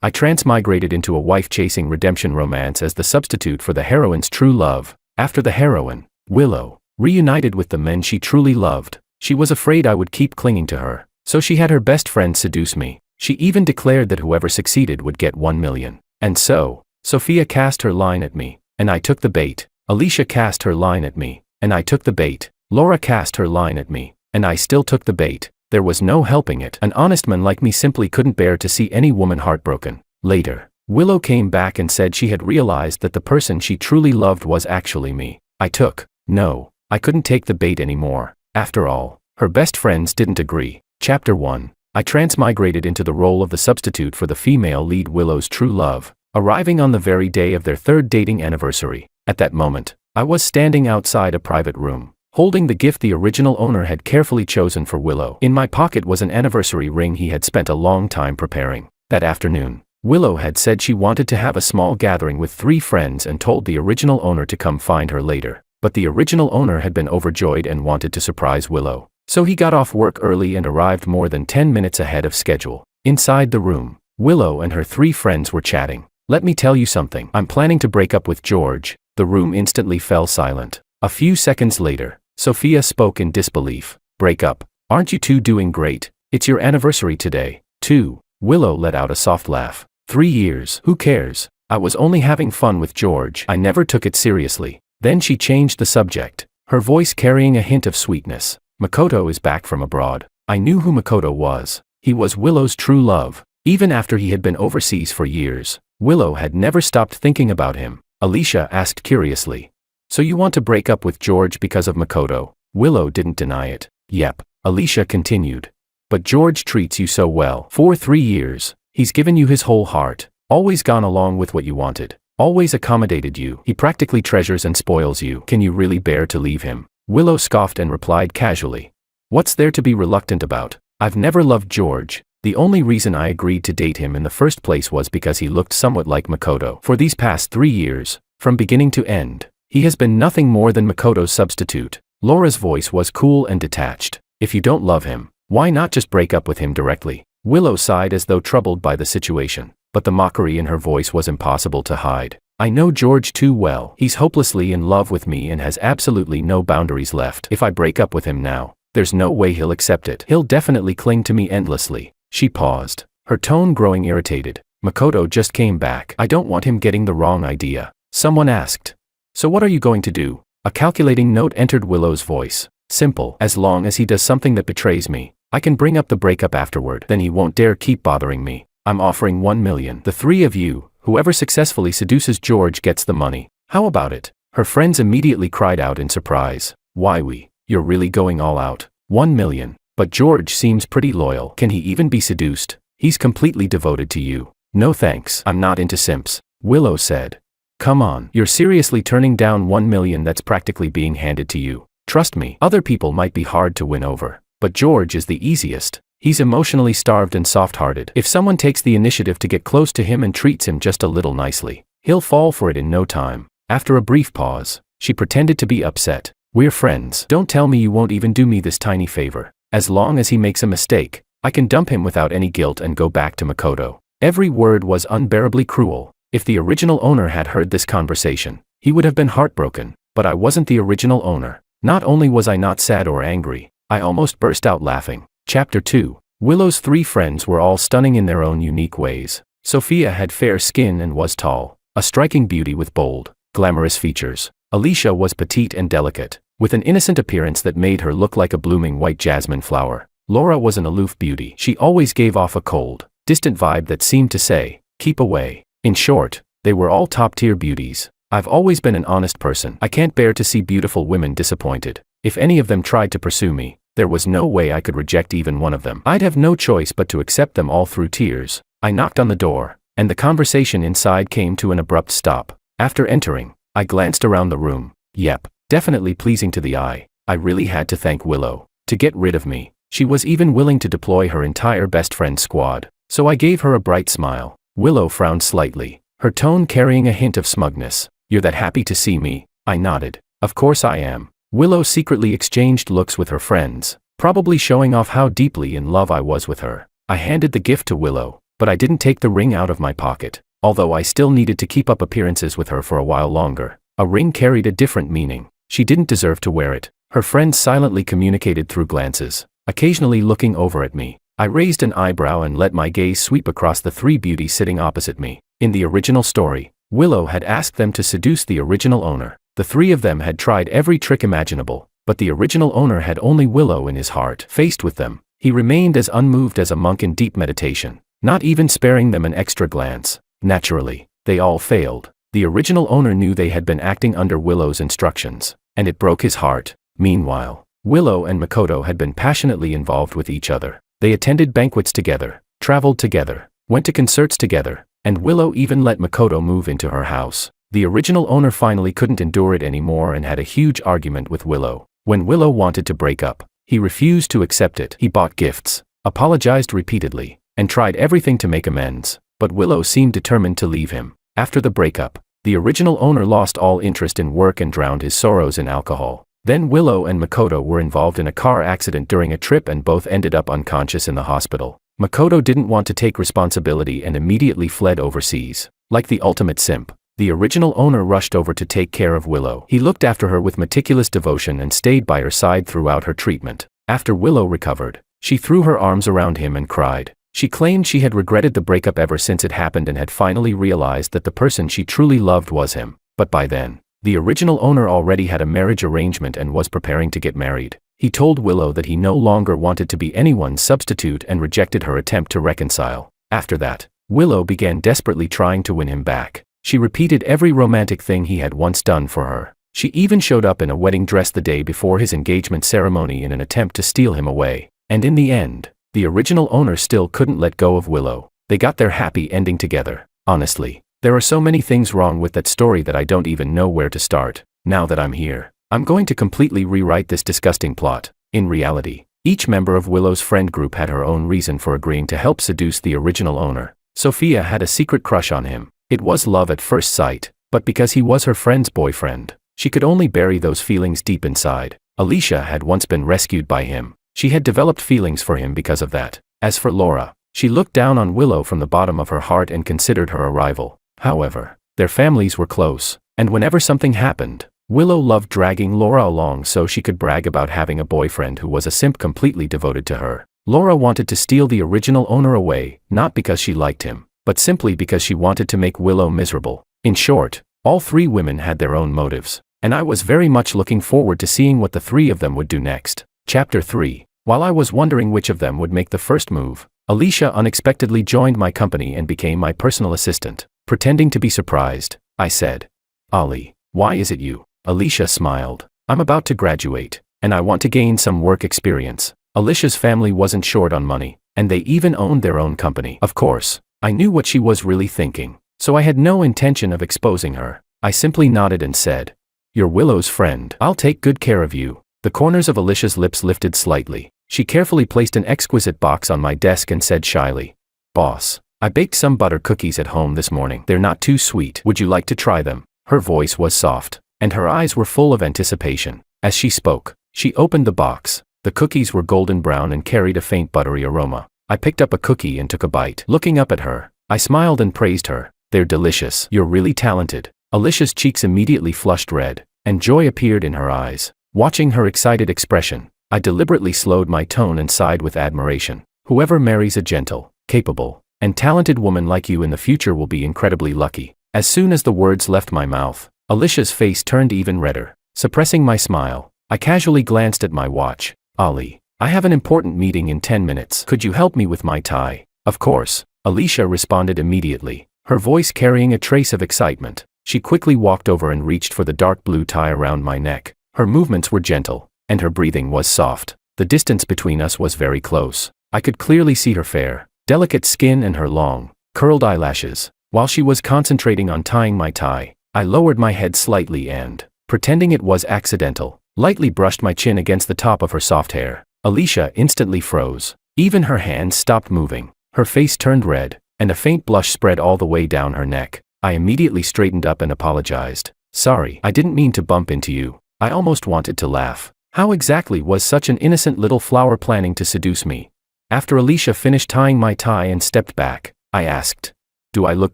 I transmigrated into a wife-chasing redemption romance as the substitute for the heroine's true love. After the heroine, Willow, reunited with the men she truly loved, she was afraid I would keep clinging to her, so she had her best friend seduce me. She even declared that whoever succeeded would get 1 million. And so, Sophia cast her line at me, and I took the bait. Alicia cast her line at me, and I took the bait. Laura cast her line at me, and I still took the bait. There was no helping it. An honest man like me simply couldn't bear to see any woman heartbroken. Later, Willow came back and said she had realized that the person she truly loved was actually me. I couldn't take the bait anymore. After all, her best friends didn't agree. Chapter 1. I transmigrated into the role of the substitute for the female lead, Willow's true love, arriving on the very day of their 3rd dating anniversary. At that moment, I was standing outside a private room, holding the gift the original owner had carefully chosen for Willow. In my pocket was an anniversary ring he had spent a long time preparing. That afternoon, Willow had said she wanted to have a small gathering with 3 friends and told the original owner to come find her later. But the original owner had been overjoyed and wanted to surprise Willow. So he got off work early and arrived more than 10 minutes ahead of schedule. Inside the room, Willow and her 3 friends were chatting. Let me tell you something. I'm planning to break up with George. The room instantly fell silent. A few seconds later, Sophia spoke in disbelief. Break up? Aren't you two doing great? It's your anniversary today, too. Willow let out a soft laugh. 3 years, who cares? I was only having fun with George. I never took it seriously. Then she changed the subject, her voice carrying a hint of sweetness. Makoto is back from abroad. I knew who Makoto was. He was Willow's true love. Even after he had been overseas for years, Willow had never stopped thinking about him. Alicia asked curiously. So you want to break up with George because of Makoto? Willow didn't deny it. Yep, Alicia continued. But George treats you so well. For 3 years, he's given you his whole heart, always gone along with what you wanted, always accommodated you. He practically treasures and spoils you. Can you really bear to leave him? Willow scoffed and replied casually. What's there to be reluctant about? I've never loved George. The only reason I agreed to date him in the first place was because he looked somewhat like Makoto. For these past 3 years, from beginning to end, he has been nothing more than Makoto's substitute. Laura's voice was cool and detached. If you don't love him, why not just break up with him directly? Willow sighed as though troubled by the situation, but the mockery in her voice was impossible to hide. I know George too well. He's hopelessly in love with me and has absolutely no boundaries left. If I break up with him now, there's no way he'll accept it. He'll definitely cling to me endlessly. She paused, her tone growing irritated. Makoto just came back. I don't want him getting the wrong idea. Someone asked. So what are you going to do? A calculating note entered Willow's voice. Simple. As long as he does something that betrays me, I can bring up the breakup afterward. Then he won't dare keep bothering me. I'm offering 1 million. The 3 of you, whoever successfully seduces George gets the money. How about it? Her friends immediately cried out in surprise. Why you're really going all out? 1 million. But George seems pretty loyal. Can he even be seduced? He's completely devoted to you. No thanks. I'm not into simps. Willow said. Come on. You're seriously turning down 1 million that's practically being handed to you. Trust me, other people might be hard to win over, but George is the easiest. He's emotionally starved and soft-hearted. If someone takes the initiative to get close to him and treats him just a little nicely, he'll fall for it in no time. After a brief pause, she pretended to be upset. We're friends. Don't tell me you won't even do me this tiny favor. As long as he makes a mistake, I can dump him without any guilt and go back to Makoto. Every word was unbearably cruel. If the original owner had heard this conversation, he would have been heartbroken. But I wasn't the original owner. Not only was I not sad or angry, I almost burst out laughing. Chapter 2. Willow's 3 friends were all stunning in their own unique ways. Sophia had fair skin and was tall, a striking beauty with bold, glamorous features. Alicia was petite and delicate, with an innocent appearance that made her look like a blooming white jasmine flower. Laura was an aloof beauty. She always gave off a cold, distant vibe that seemed to say, keep away. In short, they were all top-tier beauties. I've always been an honest person. I can't bear to see beautiful women disappointed. If any of them tried to pursue me, there was no way I could reject even one of them. I'd have no choice but to accept them all through tears. I knocked on the door, and the conversation inside came to an abrupt stop. After entering, I glanced around the room. Yep, definitely pleasing to the eye. I really had to thank Willow to get rid of me. She was even willing to deploy her entire best friend squad. So I gave her a bright smile. Willow frowned slightly, her tone carrying a hint of smugness. You're that happy to see me? I nodded. Of course I am. Willow secretly exchanged looks with her friends, probably showing off how deeply in love I was with her. I handed the gift to Willow. but I didn't take the ring out of my pocket. Although I still needed to keep up appearances with her for a while longer, a ring carried a different meaning. She didn't deserve to wear it. Her friends silently communicated through glances, occasionally looking over at me. I raised an eyebrow and let my gaze sweep across the three beauties sitting opposite me. In the original story, Willow had asked them to seduce the original owner. The three of them had tried every trick imaginable, but the original owner had only Willow in his heart. Faced with them, he remained as unmoved as a monk in deep meditation, not even sparing them an extra glance. Naturally, they all failed. The original owner knew they had been acting under Willow's instructions, and it broke his heart. Meanwhile, Willow and Makoto had been passionately involved with each other. They attended banquets together, traveled together, went to concerts together, and Willow even let Makoto move into her house. The original owner finally couldn't endure it anymore and had a huge argument with Willow. When Willow wanted to break up, he refused to accept it. He bought gifts, apologized repeatedly, and tried everything to make amends, but Willow seemed determined to leave him. After the breakup, the original owner lost all interest in work and drowned his sorrows in alcohol. Then Willow and Makoto were involved in a car accident during a trip and both ended up unconscious in the hospital. Makoto didn't want to take responsibility and immediately fled overseas. Like the ultimate simp, the original owner rushed over to take care of Willow. He looked after her with meticulous devotion and stayed by her side throughout her treatment. After Willow recovered, she threw her arms around him and cried. She claimed she had regretted the breakup ever since it happened and had finally realized that the person she truly loved was him. But by then, the original owner already had a marriage arrangement and was preparing to get married. He told Willow that he no longer wanted to be anyone's substitute and rejected her attempt to reconcile. After that, Willow began desperately trying to win him back. She repeated every romantic thing he had once done for her. She even showed up in a wedding dress the day before his engagement ceremony in an attempt to steal him away. And in the end, the original owner still couldn't let go of Willow. They got their happy ending together. Honestly, there are so many things wrong with that story that I don't even know where to start. Now that I'm here, I'm going to completely rewrite this disgusting plot. In reality, each member of Willow's friend group had her own reason for agreeing to help seduce the original owner. Sophia had a secret crush on him. It was love at first sight, but because he was her friend's boyfriend, she could only bury those feelings deep inside. Alicia had once been rescued by him. She had developed feelings for him because of that. As for Laura, she looked down on Willow from the bottom of her heart and considered her a rival. However, their families were close, and whenever something happened, Willow loved dragging Laura along so she could brag about having a boyfriend who was a simp completely devoted to her. Laura wanted to steal the original owner away, not because she liked him, but simply because she wanted to make Willow miserable. In short, all three women had their own motives, and I was very much looking forward to seeing what the three of them would do next. Chapter 3. While I was wondering which of them would make the first move, Alicia unexpectedly joined my company and became my personal assistant. Pretending to be surprised, I said, "Ali, why is it you?" Alicia smiled. "I'm about to graduate, and I want to gain some work experience." Alicia's family wasn't short on money, and they even owned their own company. Of course, I knew what she was really thinking, so I had no intention of exposing her. I simply nodded and said, "You're Willow's friend. I'll take good care of you." The corners of Alicia's lips lifted slightly. She carefully placed an exquisite box on my desk and said shyly, "Boss, I baked some butter cookies at home this morning. They're not too sweet. Would you like to try them?" Her voice was soft, and her eyes were full of anticipation. As she spoke, she opened the box. The cookies were golden brown and carried a faint buttery aroma. I picked up a cookie and took a bite. Looking up at her, I smiled and praised her. "They're delicious. You're really talented." Alicia's cheeks immediately flushed red, and joy appeared in her eyes. Watching her excited expression, I deliberately slowed my tone and sighed with admiration. "Whoever marries a gentle, capable, and talented woman like you in the future will be incredibly lucky." As soon as the words left my mouth, Alicia's face turned even redder. Suppressing my smile, I casually glanced at my watch. "Ali, I have an important meeting in 10 minutes. Could you help me with my tie?" "Of course," Alicia responded immediately, her voice carrying a trace of excitement. She quickly walked over and reached for the dark blue tie around my neck. Her movements were gentle, and her breathing was soft. The distance between us was very close. I could clearly see her fair, delicate skin and her long, curled eyelashes. While she was concentrating on tying my tie, I lowered my head slightly and, pretending it was accidental, lightly brushed my chin against the top of her soft hair. Alicia instantly froze. Even her hands stopped moving. Her face turned red, and a faint blush spread all the way down her neck. I immediately straightened up and apologized. "Sorry, I didn't mean to bump into you." I almost wanted to laugh. How exactly was such an innocent little flower planning to seduce me? After Alicia finished tying my tie and stepped back, I asked. Do I look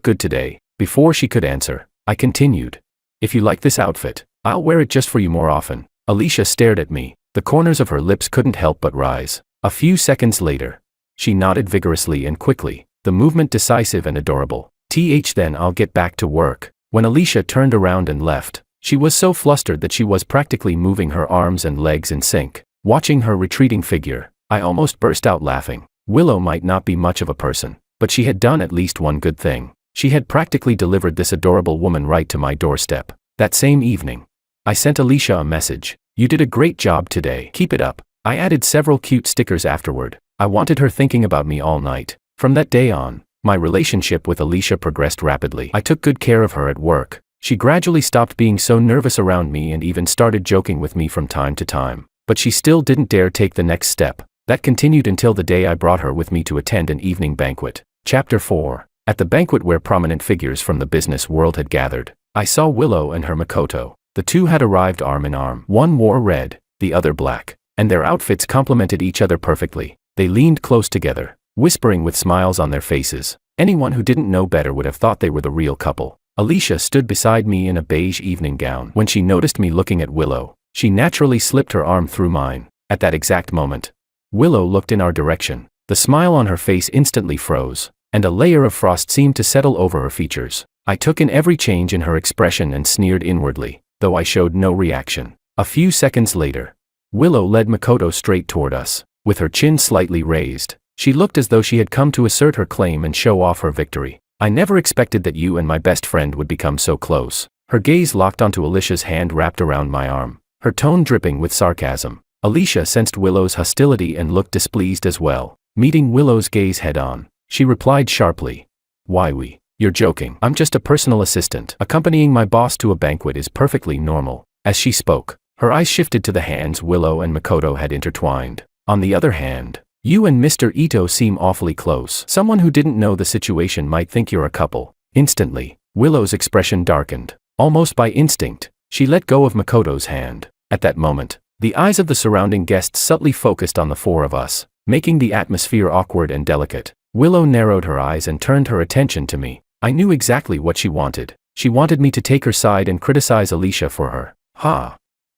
good today? Before she could answer, I continued. If you like this outfit, I'll wear it just for you more often. Alicia stared at me. The corners of her lips couldn't help but rise. A few seconds later, she nodded vigorously and quickly, the movement decisive and adorable. Then I'll get back to work. When Alicia turned around and left, she was so flustered that she was practically moving her arms and legs in sync. Watching her retreating figure, I almost burst out laughing. Willow might not be much of a person, but she had done at least one good thing. She had practically delivered this adorable woman right to my doorstep. That same evening, I sent Alicia a message. You did a great job today. Keep it up. I added several cute stickers afterward. I wanted her thinking about me all night. From that day on, my relationship with Alicia progressed rapidly. I took good care of her at work. She gradually stopped being so nervous around me and even started joking with me from time to time. But she still didn't dare take the next step. That continued until the day I brought her with me to attend an evening banquet. Chapter 4. At the banquet where prominent figures from the business world had gathered, I saw Willow and her Makoto. The two had arrived arm in arm. One wore red, the other black, and their outfits complemented each other perfectly. They leaned close together, whispering with smiles on their faces. Anyone who didn't know better would have thought they were the real couple. Alicia stood beside me in a beige evening gown. When she noticed me looking at Willow, she naturally slipped her arm through mine. At that exact moment, Willow looked in our direction. The smile on her face instantly froze, and a layer of frost seemed to settle over her features. I took in every change in her expression and sneered inwardly, though I showed no reaction. A few seconds later, Willow led Makoto straight toward us. With her chin slightly raised, she looked as though she had come to assert her claim and show off her victory. I never expected that you and my best friend would become so close. Her gaze locked onto Alicia's hand wrapped around my arm, her tone dripping with sarcasm. Alicia sensed Willow's hostility and looked displeased as well. Meeting Willow's gaze head-on, she replied sharply. Why you're joking. I'm just a personal assistant. Accompanying my boss to a banquet is perfectly normal. As she spoke, her eyes shifted to the hands Willow and Makoto had intertwined. On the other hand, you and Mr. Ito seem awfully close. Someone who didn't know the situation might think you're a couple. Instantly, Willow's expression darkened. Almost by instinct, she let go of Makoto's hand. At that moment, the eyes of the surrounding guests subtly focused on the four of us, making the atmosphere awkward and delicate. Willow narrowed her eyes and turned her attention to me. I knew exactly what she wanted. She wanted me to take her side and criticize Alicia for her.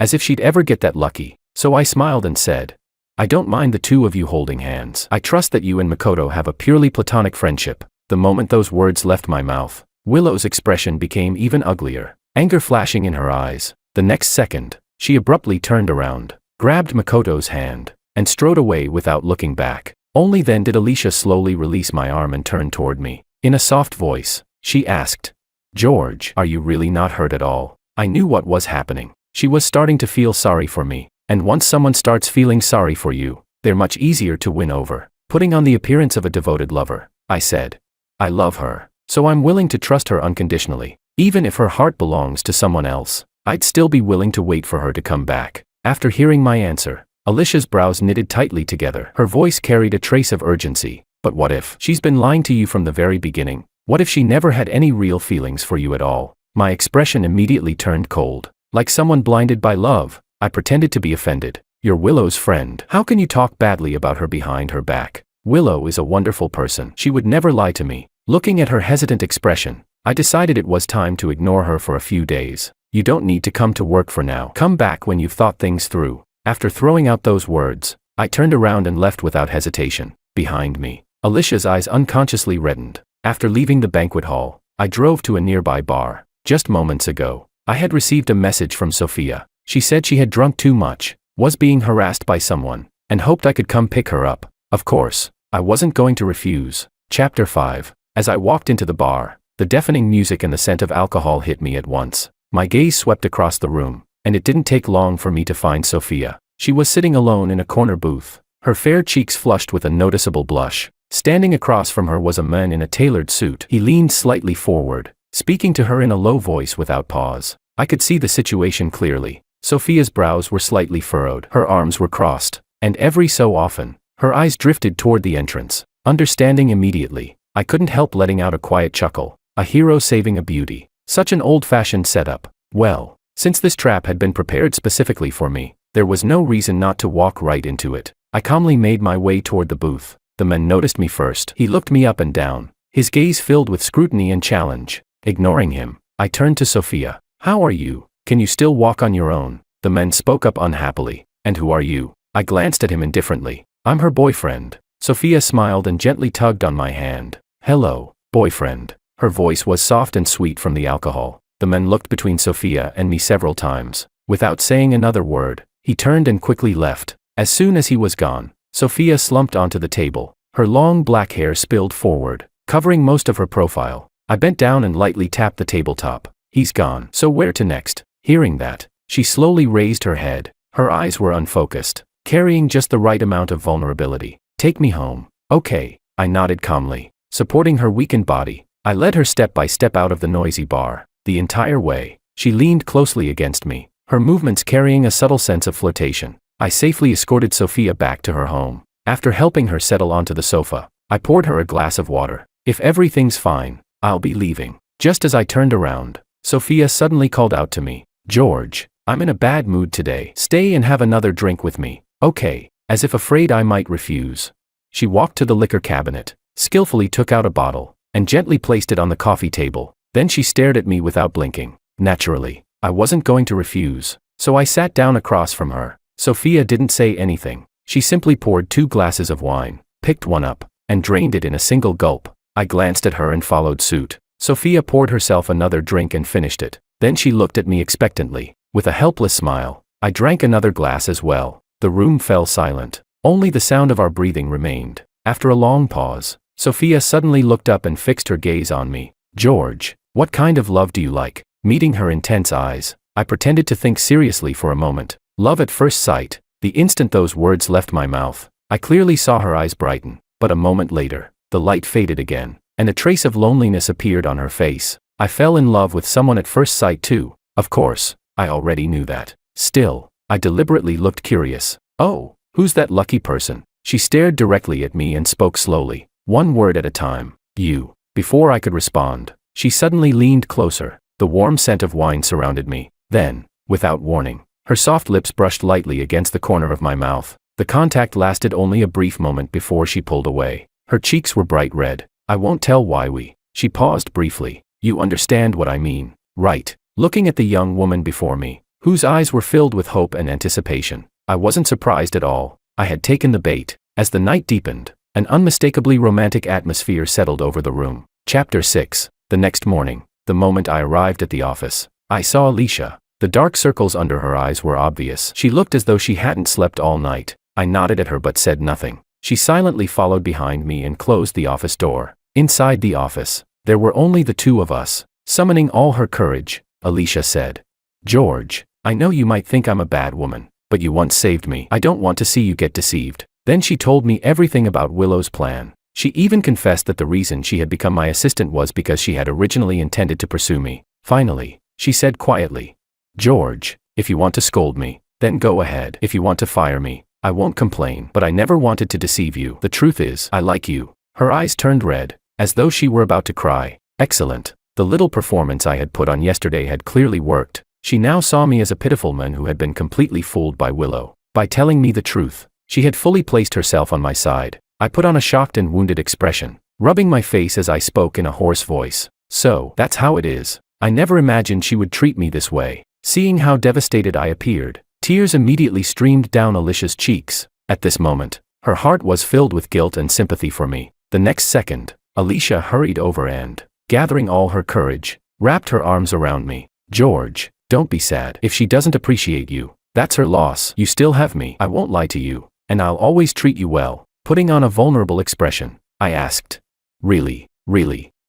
As if she'd ever get that lucky. So I smiled and said, I don't mind the two of you holding hands. I trust that you and Makoto have a purely platonic friendship. The moment those words left my mouth, Willow's expression became even uglier, anger flashing in her eyes. The next second, she abruptly turned around, grabbed Makoto's hand, and strode away without looking back. Only then did Alicia slowly release my arm and turn toward me. In a soft voice, she asked, George, are you really not hurt at all? I knew what was happening. She was starting to feel sorry for me. And once someone starts feeling sorry for you, they're much easier to win over. Putting on the appearance of a devoted lover, I said, I love her, so I'm willing to trust her unconditionally. Even if her heart belongs to someone else, I'd still be willing to wait for her to come back. After hearing my answer, Alicia's brows knitted tightly together. Her voice carried a trace of urgency. But what if she's been lying to you from the very beginning? What if she never had any real feelings for you at all? My expression immediately turned cold. Like someone blinded by love, I pretended to be offended. You're Willow's friend. How can you talk badly about her behind her back? Willow is a wonderful person. She would never lie to me. Looking at her hesitant expression, I decided it was time to ignore her for a few days. You don't need to come to work for now. Come back when you've thought things through. After throwing out those words, I turned around and left without hesitation. Behind me, Alicia's eyes unconsciously reddened. After leaving the banquet hall, I drove to a nearby bar. Just moments ago, I had received a message from Sophia. She said she had drunk too much, was being harassed by someone, and hoped I could come pick her up. Of course, I wasn't going to refuse. Chapter 5. As I walked into the bar, the deafening music and the scent of alcohol hit me at once. My gaze swept across the room, and it didn't take long for me to find Sophia. She was sitting alone in a corner booth, her fair cheeks flushed with a noticeable blush. Standing across from her was a man in a tailored suit. He leaned slightly forward, speaking to her in a low voice without pause. I could see the situation clearly. Sophia's brows were slightly furrowed, her arms were crossed, and every so often, her eyes drifted toward the entrance. Understanding immediately, I couldn't help letting out a quiet chuckle. A hero saving a beauty. Such an old-fashioned setup. Well, since this trap had been prepared specifically for me, there was no reason not to walk right into it. I calmly made my way toward the booth. The man noticed me first. He looked me up and down, his gaze filled with scrutiny and challenge. Ignoring him, I turned to Sophia. How are you? Can you still walk on your own? The man spoke up unhappily. And who are you? I glanced at him indifferently. I'm her boyfriend. Sophia smiled and gently tugged on my hand. Hello, boyfriend. Her voice was soft and sweet from the alcohol. The man looked between Sophia and me several times. Without saying another word, he turned and quickly left. As soon as he was gone, Sophia slumped onto the table. Her long black hair spilled forward, covering most of her profile. I bent down and lightly tapped the tabletop. He's gone. So where to next? Hearing that, she slowly raised her head. Her eyes were unfocused, carrying just the right amount of vulnerability. Take me home. Okay, I nodded calmly. Supporting her weakened body, I led her step by step out of the noisy bar. The entire way, she leaned closely against me, her movements carrying a subtle sense of flirtation. I safely escorted Sophia back to her home. After helping her settle onto the sofa, I poured her a glass of water. If everything's fine, I'll be leaving. Just as I turned around, Sophia suddenly called out to me, George, I'm in a bad mood today. Stay and have another drink with me. Okay, as if afraid I might refuse. She walked to the liquor cabinet, skillfully took out a bottle, and gently placed it on the coffee table. Then she stared at me without blinking. Naturally, I wasn't going to refuse, so I sat down across from her. Sophia didn't say anything. She simply poured 2 glasses of wine, picked one up, and drained it in a single gulp. I glanced at her and followed suit. Sophia poured herself another drink and finished it. Then she looked at me expectantly. With a helpless smile, I drank another glass as well. The room fell silent. Only the sound of our breathing remained. After a long pause, Sophia suddenly looked up and fixed her gaze on me. George, what kind of love do you like? Meeting her intense eyes, I pretended to think seriously for a moment. Love at first sight. The instant those words left my mouth, I clearly saw her eyes brighten. But a moment later, the light faded again, and a trace of loneliness appeared on her face. I fell in love with someone at first sight too. Of course, I already knew that. Still, I deliberately looked curious. Oh, who's that lucky person? She stared directly at me and spoke slowly, one word at a time. You. Before I could respond, she suddenly leaned closer. The warm scent of wine surrounded me. Then, without warning, her soft lips brushed lightly against the corner of my mouth. The contact lasted only a brief moment before she pulled away. Her cheeks were bright red. I won't tell why She paused briefly. You understand what I mean, right? Looking at the young woman before me, whose eyes were filled with hope and anticipation, I wasn't surprised at all. I had taken the bait. As the night deepened, an unmistakably romantic atmosphere settled over the room. Chapter 6. The next morning, the moment I arrived at the office, I saw Alicia. The dark circles under her eyes were obvious. She looked as though she hadn't slept all night. I nodded at her but said nothing. She silently followed behind me and closed the office door. Inside the office, there were only the two of us. Summoning all her courage, Alicia said, George, I know you might think I'm a bad woman, but you once saved me. I don't want to see you get deceived. Then she told me everything about Willow's plan. She even confessed that the reason she had become my assistant was because she had originally intended to pursue me. Finally, she said quietly, George, if you want to scold me, then go ahead. If you want to fire me, I won't complain. But I never wanted to deceive you. The truth is, I like you. Her eyes turned red, as though she were about to cry. Excellent. The little performance I had put on yesterday had clearly worked. She now saw me as a pitiful man who had been completely fooled by Willow. By telling me the truth, she had fully placed herself on my side. I put on a shocked and wounded expression, rubbing my face as I spoke in a hoarse voice. So, that's how it is. I never imagined she would treat me this way. Seeing how devastated I appeared, tears immediately streamed down Alicia's cheeks. At this moment, her heart was filled with guilt and sympathy for me. The next second, Alicia hurried over and, gathering all her courage, wrapped her arms around me. George, don't be sad. If she doesn't appreciate you, that's her loss. You still have me. I won't lie to you, and I'll always treat you well. Putting on a vulnerable expression, I asked. Really?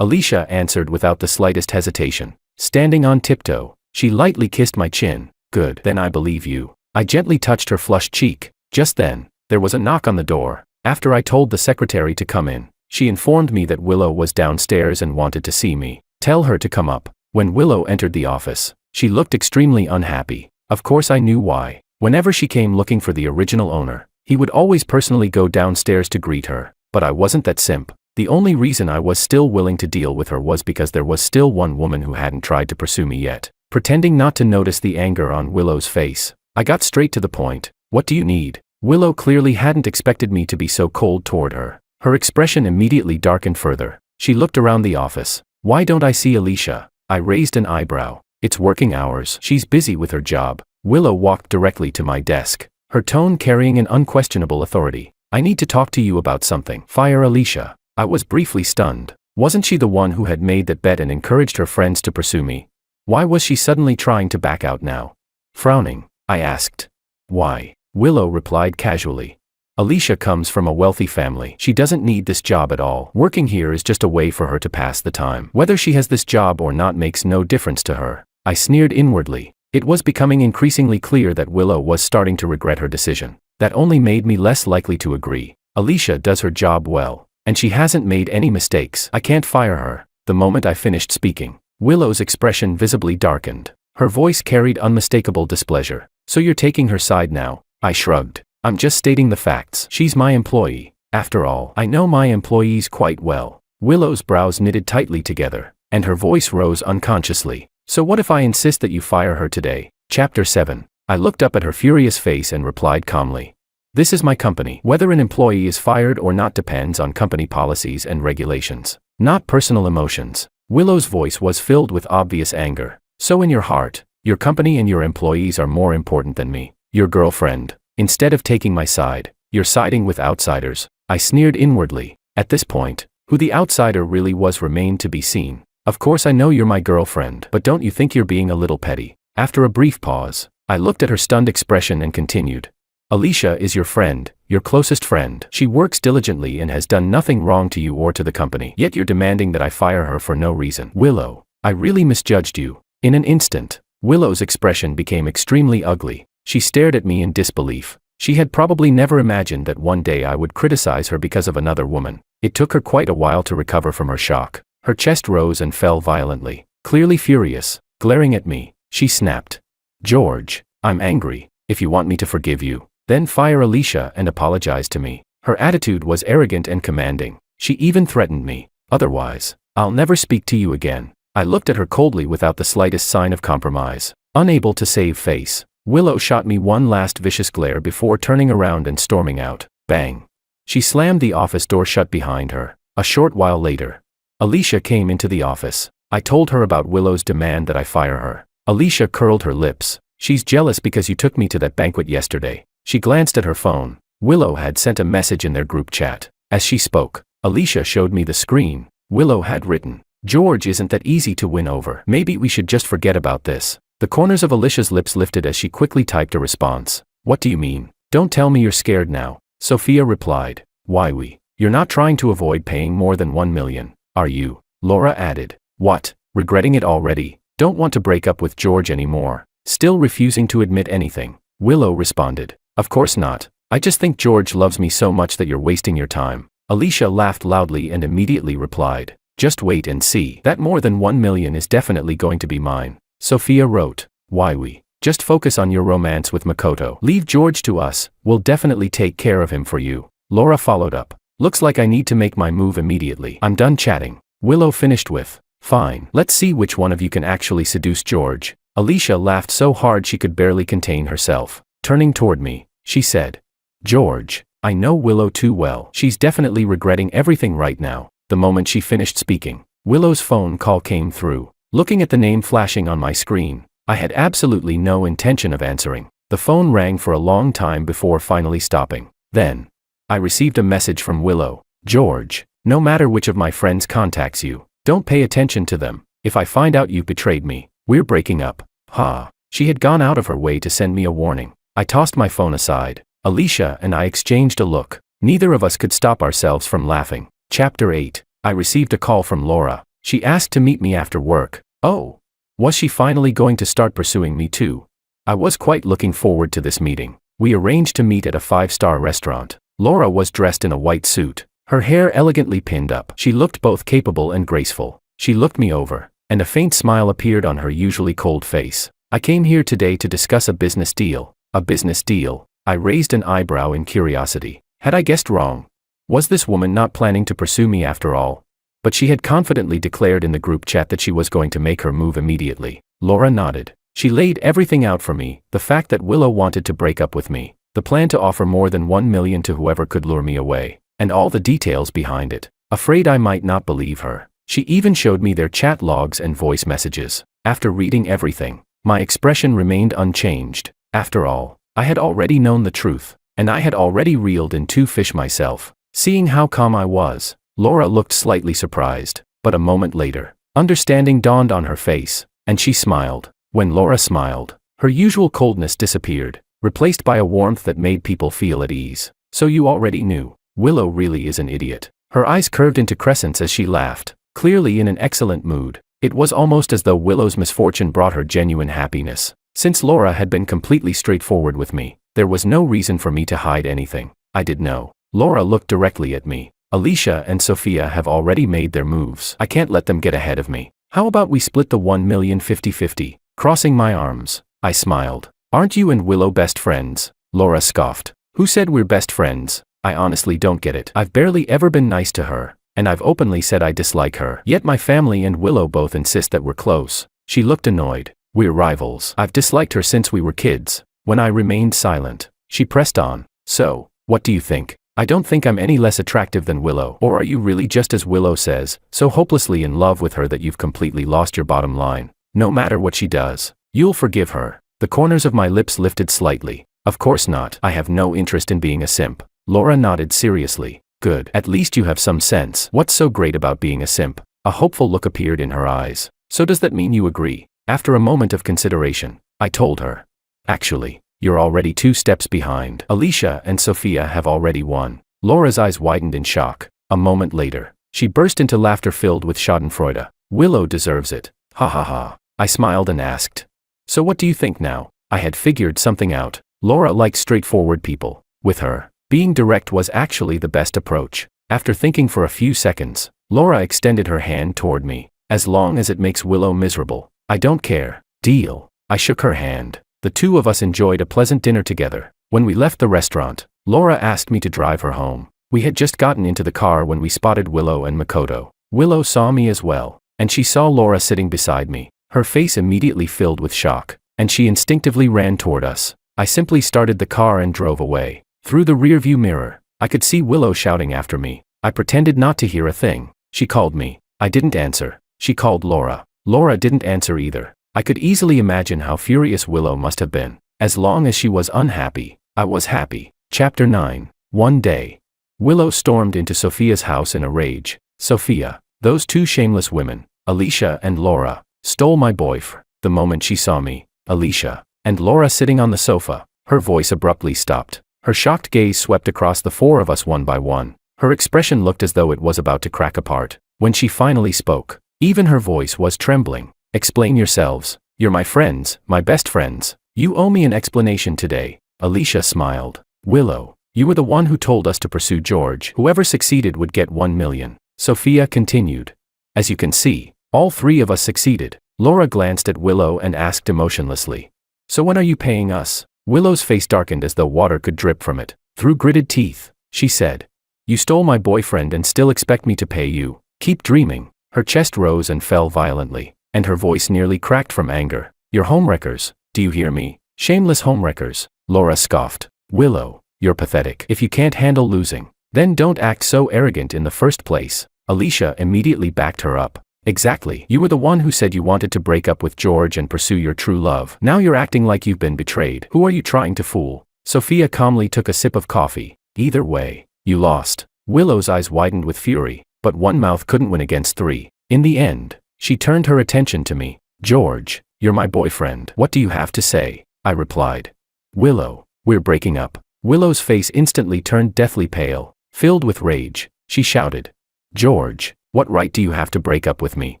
Alicia answered without the slightest hesitation. Standing on tiptoe, she lightly kissed my chin. Good, then I believe you. I gently touched her flushed cheek. Just then, there was a knock on the door. After I told the secretary to come in, she informed me that Willow was downstairs and wanted to see me. Tell her to come up. When Willow entered the office, she looked extremely unhappy. Of course I knew why. Whenever she came looking for the original owner, he would always personally go downstairs to greet her. But I wasn't that simp. The only reason I was still willing to deal with her was because there was still one woman who hadn't tried to pursue me yet. Pretending not to notice the anger on Willow's face, I got straight to the point. What do you need? Willow clearly hadn't expected me to be so cold toward her. Her expression immediately darkened further. She looked around the office. Why don't I see Alicia? I raised an eyebrow. It's working hours. She's busy with her job. Willow walked directly to my desk, her tone carrying an unquestionable authority. I need to talk to you about something. Fire Alicia. I was briefly stunned. Wasn't she the one who had made that bet and encouraged her friends to pursue me? Why was she suddenly trying to back out now? Frowning, I asked. Why? Willow replied casually. Alicia comes from a wealthy family. She doesn't need this job at all. Working here is just a way for her to pass the time. Whether she has this job or not makes no difference to her. I sneered inwardly. It was becoming increasingly clear that Willow was starting to regret her decision. That only made me less likely to agree. Alicia does her job well, and she hasn't made any mistakes. I can't fire her. The moment I finished speaking, Willow's expression visibly darkened. Her voice carried unmistakable displeasure. So you're taking her side now? I shrugged. I'm just stating the facts. She's my employee. After all, I know my employees quite well. Willow's brows knitted tightly together, and her voice rose unconsciously. So what if I insist that you fire her today? Chapter 7. I looked up at her furious face and replied calmly. This is my company. Whether an employee is fired or not depends on company policies and regulations, not personal emotions. Willow's voice was filled with obvious anger. So in your heart, your company and your employees are more important than me, your girlfriend. Instead of taking my side, you're siding with outsiders. I sneered inwardly. At this point, who the outsider really was remained to be seen. Of course I know you're my girlfriend, but don't you think you're being a little petty? After a brief pause, I looked at her stunned expression and continued. Alicia is your friend, your closest friend. She works diligently and has done nothing wrong to you or to the company. Yet you're demanding that I fire her for no reason. Willow, I really misjudged you. In an instant, Willow's expression became extremely ugly. She stared at me in disbelief. She had probably never imagined that one day I would criticize her because of another woman. It took her quite a while to recover from her shock. Her chest rose and fell violently. Clearly furious, glaring at me, she snapped. George, I'm angry. If you want me to forgive you, then fire Alicia and apologize to me. Her attitude was arrogant and commanding. She even threatened me. Otherwise, I'll never speak to you again. I looked at her coldly without the slightest sign of compromise. Unable to save face, Willow shot me one last vicious glare before turning around and storming out. Bang. She slammed the office door shut behind her. A short while later, Alicia came into the office. I told her about Willow's demand that I fire her. Alicia curled her lips. She's jealous because you took me to that banquet yesterday. She glanced at her phone. Willow had sent a message in their group chat. As she spoke, Alicia showed me the screen. Willow had written, George isn't that easy to win over. Maybe we should just forget about this. The corners of Alicia's lips lifted as she quickly typed a response. What do you mean? Don't tell me you're scared now. Sophia replied. Why we? You're not trying to avoid paying more than 1 million, are you? Laura added. What? Regretting it already? Don't want to break up with George anymore? Still refusing to admit anything. Willow responded. Of course not. I just think George loves me so much that you're wasting your time. Alicia laughed loudly and immediately replied. Just wait and see. That more than 1 million is definitely going to be mine. Sophia wrote. Why we? Just focus on your romance with Makoto. Leave George to us. We'll definitely take care of him for you. Laura followed up. Looks like I need to make my move immediately. I'm done chatting. Willow finished with. Fine. Let's see which one of you can actually seduce George. Alicia laughed so hard she could barely contain herself. Turning toward me, she said. George, I know Willow too well. She's definitely regretting everything right now. The moment she finished speaking, Willow's phone call came through. Looking at the name flashing on my screen, I had absolutely no intention of answering. The phone rang for a long time before finally stopping. Then, I received a message from Willow. George, no matter which of my friends contacts you, don't pay attention to them. If I find out you betrayed me, we're breaking up. Ha. She had gone out of her way to send me a warning. I tossed my phone aside. Alicia and I exchanged a look. Neither of us could stop ourselves from laughing. Chapter 8. I received a call from Laura. She asked to meet me after work. Oh. Was she finally going to start pursuing me too? I was quite looking forward to this meeting. We arranged to meet at a 5-star restaurant. Laura was dressed in a white suit, her hair elegantly pinned up. She looked both capable and graceful. She looked me over, and a faint smile appeared on her usually cold face. I came here today to discuss a business deal. A business deal? I raised an eyebrow in curiosity. Had I guessed wrong? Was this woman not planning to pursue me after all? But she had confidently declared in the group chat that she was going to make her move immediately. Laura nodded. She laid everything out for me, the fact that Willow wanted to break up with me, the plan to offer more than 1 million to whoever could lure me away, and all the details behind it. afraid I might not believe her. She even showed me their chat logs and voice messages. After reading everything, my expression remained unchanged. After all, I had already known the truth, and I had already reeled in 2 fish myself. Seeing how calm I was, Laura looked slightly surprised, but a moment later, understanding dawned on her face, and she smiled. When Laura smiled, her usual coldness disappeared, replaced by a warmth that made people feel at ease. So you already knew. Willow really is an idiot. Her eyes curved into crescents as she laughed, clearly in an excellent mood. It was almost as though Willow's misfortune brought her genuine happiness. Since Laura had been completely straightforward with me, there was no reason for me to hide anything. I did know. Laura looked directly at me. Alicia and Sophia have already made their moves. I can't let them get ahead of me. How about we split the 1 million 50-50? Crossing my arms, I smiled. Aren't you and Willow best friends? Laura scoffed. Who said we're best friends? I honestly don't get it. I've barely ever been nice to her, and I've openly said I dislike her. Yet my family and Willow both insist that we're close. She looked annoyed. We're rivals. I've disliked her since we were kids. When I remained silent, she pressed on. So, what do you think? I don't think I'm any less attractive than Willow. Or are you really just as Willow says, so hopelessly in love with her that you've completely lost your bottom line? No matter what she does, you'll forgive her. The corners of my lips lifted slightly. Of course not. I have no interest in being a simp. Laura nodded seriously. Good. At least you have some sense. What's so great about being a simp? A hopeful look appeared in her eyes. So does that mean you agree? After a moment of consideration, I told her. Actually, you're already 2 steps behind. Alicia and Sophia have already won. Laura's eyes widened in shock. A moment later, she burst into laughter filled with schadenfreude. Willow deserves it. Ha ha ha. I smiled and asked. So what do you think now? I had figured something out. Laura likes straightforward people. With her, being direct was actually the best approach. After thinking for a few seconds, Laura extended her hand toward me. As long as it makes Willow miserable, I don't care. Deal. I shook her hand. The 2 of us enjoyed a pleasant dinner together. When we left the restaurant, Laura asked me to drive her home. We had just gotten into the car when we spotted Willow and Makoto. Willow saw me as well, and she saw Laura sitting beside me. Her face immediately filled with shock, and she instinctively ran toward us. I simply started the car and drove away. Through the rearview mirror, I could see Willow shouting after me. I pretended not to hear a thing. She called me. I didn't answer. She called Laura. Laura didn't answer either. I could easily imagine how furious Willow must have been. As long as she was unhappy, I was happy. Chapter 9. One day, Willow stormed into Sophia's house in a rage. Sophia, those 2 shameless women, Alicia and Laura, stole my boyfriend. The moment she saw me, Alicia, and Laura sitting on the sofa, her voice abruptly stopped. Her shocked gaze swept across the 4 of us one by one. Her expression looked as though it was about to crack apart. When she finally spoke, even her voice was trembling. Explain yourselves. You're my friends, my best friends. You owe me an explanation today. Alicia smiled. Willow, you were the one who told us to pursue George. Whoever succeeded would get 1 million. Sophia continued. As you can see, all 3 of us succeeded. Laura glanced at Willow and asked emotionlessly. So when are you paying us? Willow's face darkened as though water could drip from it. Through gritted teeth, she said. You stole my boyfriend and still expect me to pay you. Keep dreaming. Her chest rose and fell violently, and her voice nearly cracked from anger. You're homewreckers. Do you hear me? Shameless homewreckers. Laura scoffed. Willow, you're pathetic. If you can't handle losing, then don't act so arrogant in the first place. Alicia immediately backed her up. Exactly. You were the one who said you wanted to break up with George and pursue your true love. Now you're acting like you've been betrayed. Who are you trying to fool? Sophia calmly took a sip of coffee. Either way, you lost. Willow's eyes widened with fury, but one mouth couldn't win against 3. In the end, she turned her attention to me. George, you're my boyfriend. What do you have to say? I replied. Willow, we're breaking up. Willow's face instantly turned deathly pale. Filled with rage, she shouted. George, what right do you have to break up with me?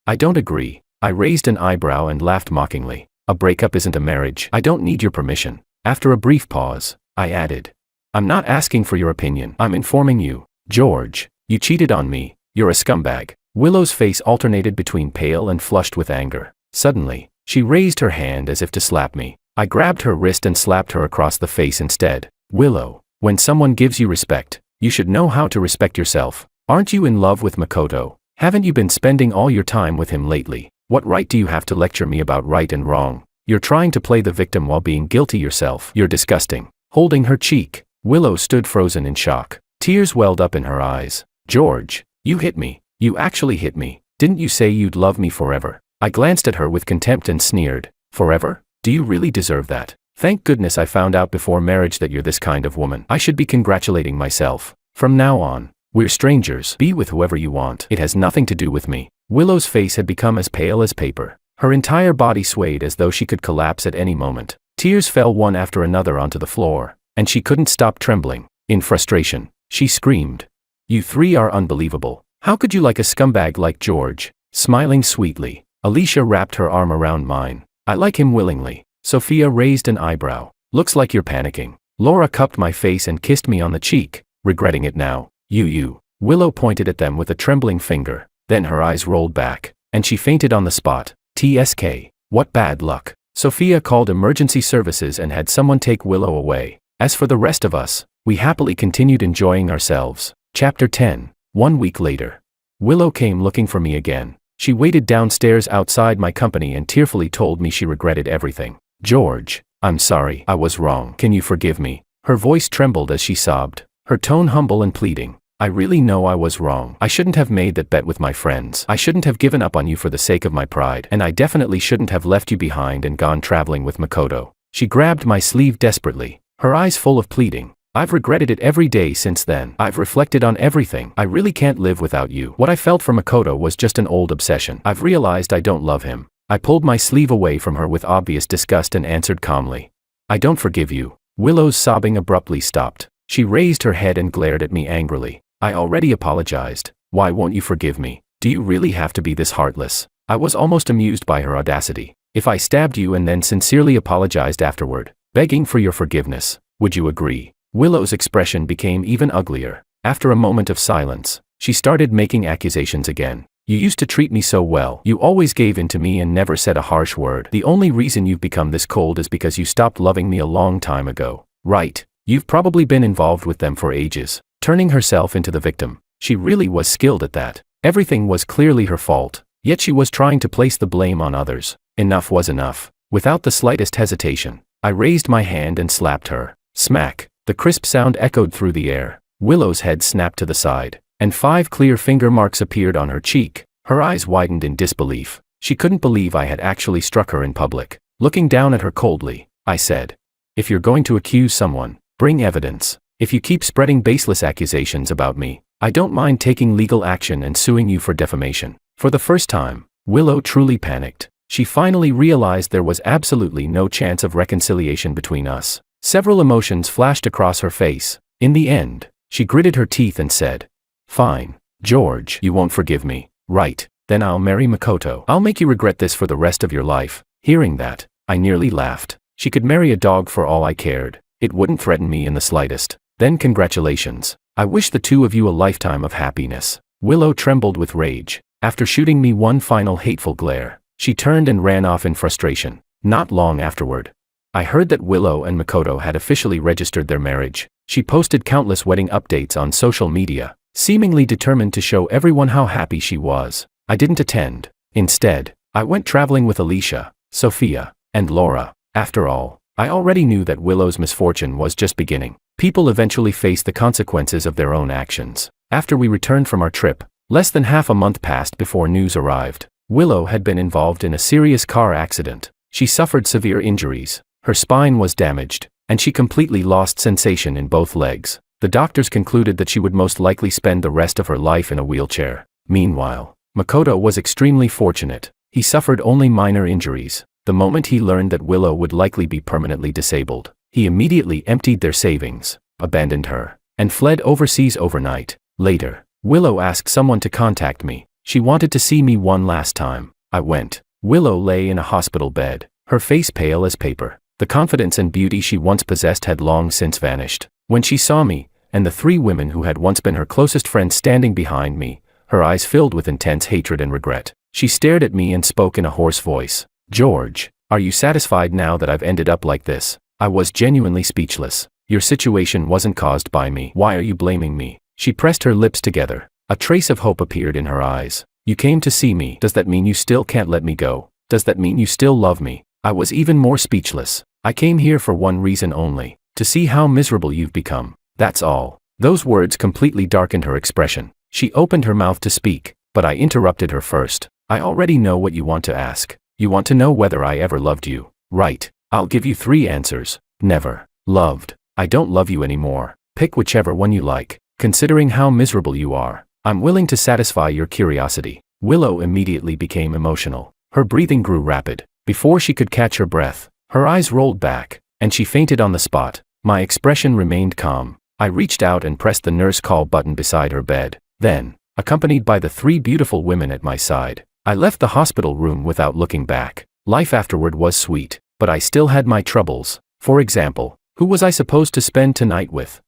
I don't agree. I raised an eyebrow and laughed mockingly. A breakup isn't a marriage. I don't need your permission. After a brief pause, I added. I'm not asking for your opinion. I'm informing you. George, you cheated on me. You're a scumbag. Willow's face alternated between pale and flushed with anger. Suddenly, she raised her hand as if to slap me. I grabbed her wrist and slapped her across the face instead. Willow, when someone gives you respect, you should know how to respect yourself. Aren't you in love with Makoto? Haven't you been spending all your time with him lately? What right do you have to lecture me about right and wrong? You're trying to play the victim while being guilty yourself. You're disgusting. Holding her cheek, Willow stood frozen in shock. Tears welled up in her eyes. George, You hit me. You actually hit me. Didn't you say you'd love me forever? I glanced at her with contempt and sneered. Forever? Do you really deserve that? Thank goodness I found out before marriage that you're this kind of woman. I should be congratulating myself. From now on, we're strangers. Be with whoever you want. It has nothing to do with me. Willow's face had become as pale as paper. Her entire body swayed as though she could collapse at any moment. Tears fell one after another onto the floor, and she couldn't stop trembling. In frustration, she screamed. You three are unbelievable. How could you like a scumbag like George? Smiling sweetly, Alicia wrapped her arm around mine. I like him willingly. Sophia raised an eyebrow. Looks like you're panicking. Laura cupped my face and kissed me on the cheek, regretting it now. You. Willow pointed at them with a trembling finger. Then her eyes rolled back, and she fainted on the spot. TSK. What bad luck. Sophia called emergency services and had someone take Willow away. As for the rest of us, we happily continued enjoying ourselves. Chapter 10. 1 week later. Willow came looking for me again. She waited downstairs outside my company and tearfully told me she regretted everything. George, I'm sorry. I was wrong. Can you forgive me? Her voice trembled as she sobbed, her tone humble and pleading. I really know I was wrong. I shouldn't have made that bet with my friends. I shouldn't have given up on you for the sake of my pride. And I definitely shouldn't have left you behind and gone traveling with Makoto. She grabbed my sleeve desperately, her eyes full of pleading. I've regretted it every day since then. I've reflected on everything. I really can't live without you. What I felt for Makoto was just an old obsession. I've realized I don't love him. I pulled my sleeve away from her with obvious disgust and answered calmly. I don't forgive you. Willow's sobbing abruptly stopped. She raised her head and glared at me angrily. I already apologized. Why won't you forgive me? Do you really have to be this heartless? I was almost amused by her audacity. If I stabbed you and then sincerely apologized afterward, begging for your forgiveness, would you agree? Willow's expression became even uglier. After a moment of silence, she started making accusations again. You used to treat me so well. You always gave in to me and never said a harsh word. The only reason you've become this cold is because you stopped loving me a long time ago. Right. You've probably been involved with them for ages. Turning herself into the victim. She really was skilled at that. Everything was clearly her fault, yet she was trying to place the blame on others. Enough was enough. Without the slightest hesitation, I raised my hand and slapped her. Smack. The crisp sound echoed through the air. Willow's head snapped to the side, and 5 clear finger marks appeared on her cheek. Her eyes widened in disbelief. She couldn't believe I had actually struck her in public. Looking down at her coldly, I said, if you're going to accuse someone, bring evidence. If you keep spreading baseless accusations about me, I don't mind taking legal action and suing you for defamation. For the first time, Willow truly panicked. She finally realized there was absolutely no chance of reconciliation between us. Several emotions flashed across her face. In the end, she gritted her teeth and said, fine, George, you won't forgive me, right? Then I'll marry Makoto. I'll make you regret this for the rest of your life. Hearing that, I nearly laughed. She could marry a dog for all I cared. It wouldn't threaten me in the slightest. Then congratulations. I wish the two of you a lifetime of happiness. Willow trembled with rage. After shooting me one final hateful glare, she turned and ran off in frustration. Not long afterward, I heard that Willow and Makoto had officially registered their marriage. She posted countless wedding updates on social media, seemingly determined to show everyone how happy she was. I didn't attend. Instead, I went traveling with Alicia, Sophia, and Laura. After all, I already knew that Willow's misfortune was just beginning. People eventually face the consequences of their own actions. After we returned from our trip, less than half a month passed before news arrived. Willow had been involved in a serious car accident. She suffered severe injuries. Her spine was damaged, and she completely lost sensation in both legs. The doctors concluded that she would most likely spend the rest of her life in a wheelchair. Meanwhile, Makoto was extremely fortunate. He suffered only minor injuries. The moment he learned that Willow would likely be permanently disabled, he immediately emptied their savings, abandoned her, and fled overseas overnight. Later, Willow asked someone to contact me. She wanted to see me one last time. I went. Willow lay in a hospital bed, her face pale as paper. The confidence and beauty she once possessed had long since vanished. When she saw me, and the 3 women who had once been her closest friends standing behind me, her eyes filled with intense hatred and regret. She stared at me and spoke in a hoarse voice. George, are you satisfied now that I've ended up like this? I was genuinely speechless. Your situation wasn't caused by me. Why are you blaming me? She pressed her lips together. A trace of hope appeared in her eyes. You came to see me. Does that mean you still can't let me go? Does that mean you still love me? I was even more speechless. I came here for one reason only. To see how miserable you've become. That's all. Those words completely darkened her expression. She opened her mouth to speak, but I interrupted her first. I already know what you want to ask. You want to know whether I ever loved you, right? I'll give you 3 answers. Never. Loved. I don't love you anymore. Pick whichever one you like. Considering how miserable you are, I'm willing to satisfy your curiosity. Willow immediately became emotional. Her breathing grew rapid. Before she could catch her breath, her eyes rolled back, and she fainted on the spot. My expression remained calm. I reached out and pressed the nurse call button beside her bed. Then, accompanied by the 3 beautiful women at my side, I left the hospital room without looking back. Life afterward was sweet, but I still had my troubles. For example, who was I supposed to spend tonight with?